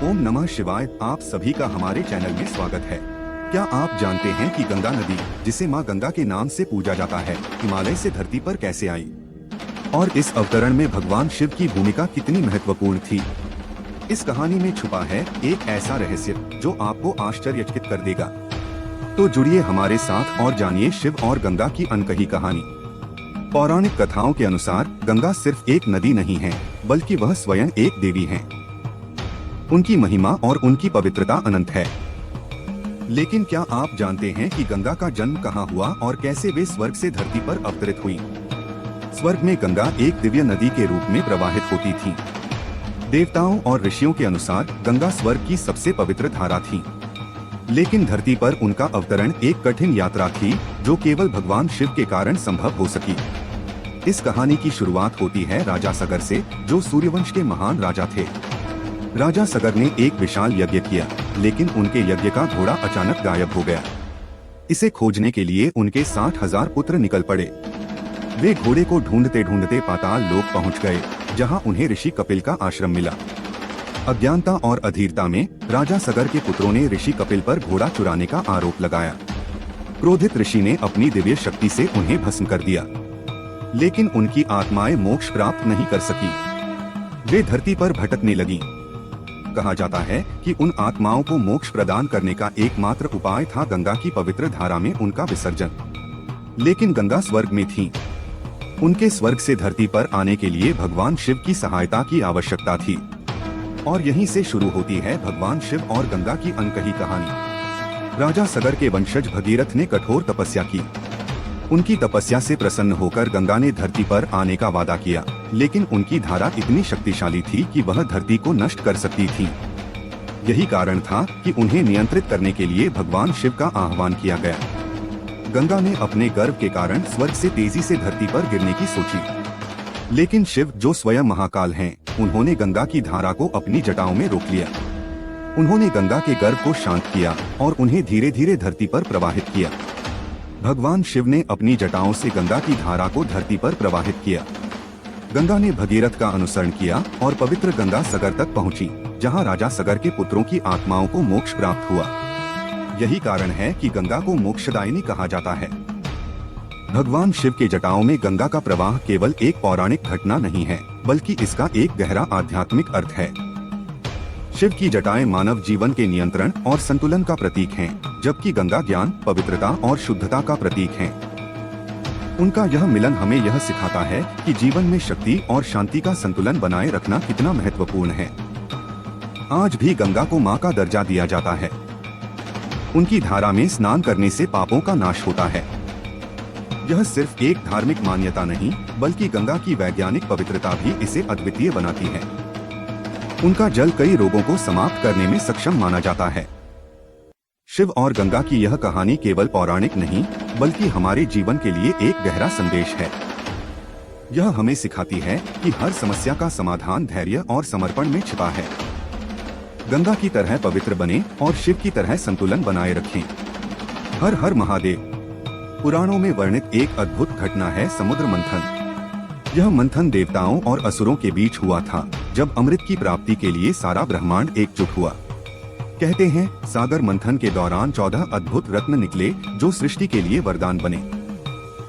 ओम नमः शिवाय। आप सभी का हमारे चैनल में स्वागत है। क्या आप जानते हैं कि गंगा नदी, जिसे मां गंगा के नाम से पूजा जाता है, हिमालय से धरती पर कैसे आई और इस अवतरण में भगवान शिव की भूमिका कितनी महत्वपूर्ण थी? इस कहानी में छुपा है एक ऐसा रहस्य जो आपको आश्चर्यचकित कर देगा। तो जुड़िए हमारे साथ और जानिए शिव और गंगा की अनकही कहानी। पौराणिक कथाओं के अनुसार गंगा सिर्फ एक नदी नहीं है, बल्कि वह स्वयं एक देवी है। उनकी महिमा और उनकी पवित्रता अनंत है। लेकिन क्या आप जानते हैं कि गंगा का जन्म कहाँ हुआ और कैसे वे स्वर्ग से धरती पर अवतरित हुई? स्वर्ग में गंगा एक दिव्य नदी के रूप में प्रवाहित होती थी। देवताओं और ऋषियों के अनुसार गंगा स्वर्ग की सबसे पवित्र धारा थी। लेकिन धरती पर उनका अवतरण एक कठिन यात्रा थी, जो केवल भगवान शिव के कारण संभव हो सकी। इस कहानी की शुरुआत होती है राजा सगर से, जो सूर्यवंश के महान राजा थे। राजा सगर ने एक विशाल यज्ञ किया, लेकिन उनके यज्ञ का घोड़ा अचानक गायब हो गया। इसे खोजने के लिए उनके 60,000 पुत्र निकल पड़े। वे घोड़े को ढूंढते ढूंढते पाताल लोक पहुंच गए, जहां उन्हें ऋषि कपिल का आश्रम मिला। अज्ञानता और अधीरता में राजा सगर के पुत्रों ने ऋषि कपिल पर घोड़ा चुराने का आरोप लगाया। क्रोधित ऋषि ने अपनी दिव्य शक्ति से उन्हें भस्म कर दिया, लेकिन उनकी आत्माएं मोक्ष प्राप्त नहीं कर सकी। वे धरती पर भटकने लगी। कहा जाता है कि उन आत्माओं को मोक्ष प्रदान करने का एकमात्र उपाय था गंगा की पवित्र धारा में उनका विसर्जन। लेकिन गंगा स्वर्ग में थी। उनके स्वर्ग से धरती पर आने के लिए भगवान शिव की सहायता की आवश्यकता थी। और यहीं से शुरू होती है भगवान शिव और गंगा की अनकही कहानी। राजा सगर के वंशज भगीरथ ने कठोर तपस्या की। उनकी तपस्या से प्रसन्न होकर गंगा ने धरती पर आने का वादा किया, लेकिन उनकी धारा इतनी शक्तिशाली थी कि वह धरती को नष्ट कर सकती थी। यही कारण था कि उन्हें नियंत्रित करने के लिए भगवान शिव का आह्वान किया गया। गंगा ने अपने गर्व के कारण स्वर्ग से तेजी से धरती पर गिरने की सोची, लेकिन शिव, जो स्वयं महाकाल हैं, उन्होंने गंगा की धारा को अपनी जटाओं में रोक लिया। उन्होंने गंगा के गर्व को शांत किया और उन्हें धीरे धीरे धरती पर प्रवाहित किया। भगवान शिव ने अपनी जटाओं से गंगा की धारा को धरती पर प्रवाहित किया। गंगा ने भगीरथ का अनुसरण किया और पवित्र गंगा सगर तक पहुंची, जहां राजा सगर के पुत्रों की आत्माओं को मोक्ष प्राप्त हुआ। यही कारण है कि गंगा को मोक्षदायिनी कहा जाता है। भगवान शिव के जटाओं में गंगा का प्रवाह केवल एक पौराणिक घटना नहीं है, बल्कि इसका एक गहरा आध्यात्मिक अर्थ है। शिव की जटाएं मानव जीवन के नियंत्रण और संतुलन का प्रतीक हैं, जबकि गंगा ज्ञान, पवित्रता और शुद्धता का प्रतीक है। उनका यह मिलन हमें यह सिखाता है कि जीवन में शक्ति और शांति का संतुलन बनाए रखना कितना महत्वपूर्ण है। आज भी गंगा को मां का दर्जा दिया जाता है। उनकी धारा में स्नान करने से पापों का नाश होता है। यह सिर्फ एक धार्मिक मान्यता नहीं, बल्कि गंगा की वैज्ञानिक पवित्रता भी इसे अद्वितीय बनाती है। उनका जल कई रोगों को समाप्त करने में सक्षम माना जाता है। शिव और गंगा की यह कहानी केवल पौराणिक नहीं, बल्कि हमारे जीवन के लिए एक गहरा संदेश है। यह हमें सिखाती है कि हर समस्या का समाधान धैर्य और समर्पण में छिपा है। गंगा की तरह पवित्र बने और शिव की तरह संतुलन बनाए रखें। हर हर महादेव। पुराणों में वर्णित एक अद्भुत घटना है समुद्र मंथन। यह मंथन देवताओं और असुरों के बीच हुआ था, जब अमृत की प्राप्ति के लिए सारा ब्रह्मांड एकजुट हुआ। कहते हैं सागर मंथन के दौरान 14 अद्भुत रत्न निकले, जो सृष्टि के लिए वरदान बने।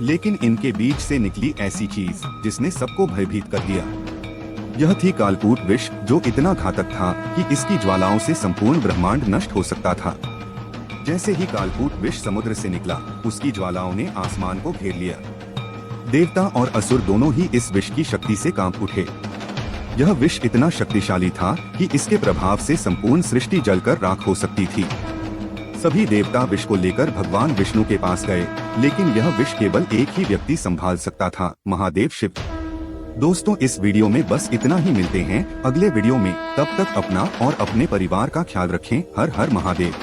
लेकिन इनके बीच से निकली ऐसी चीज जिसने सबको भयभीत कर दिया। यह थी कालकूट विष, जो इतना घातक था कि इसकी ज्वालाओं से संपूर्ण ब्रह्मांड नष्ट हो सकता था। जैसे ही कालकूट विष समुद्र से निकला, उसकी ज्वालाओं ने आसमान को घेर लिया। देवता और असुर दोनों ही इस विष की शक्ति से कांप उठे। यह विष इतना शक्तिशाली था कि इसके प्रभाव से संपूर्ण सृष्टि जलकर राख हो सकती थी। सभी देवता विष को लेकर भगवान विष्णु के पास गए, लेकिन यह विष केवल एक ही व्यक्ति संभाल सकता था, महादेव शिव। दोस्तों, इस वीडियो में बस इतना ही। मिलते हैं अगले वीडियो में। तब तक अपना और अपने परिवार का ख्याल रखें। हर हर महादेव।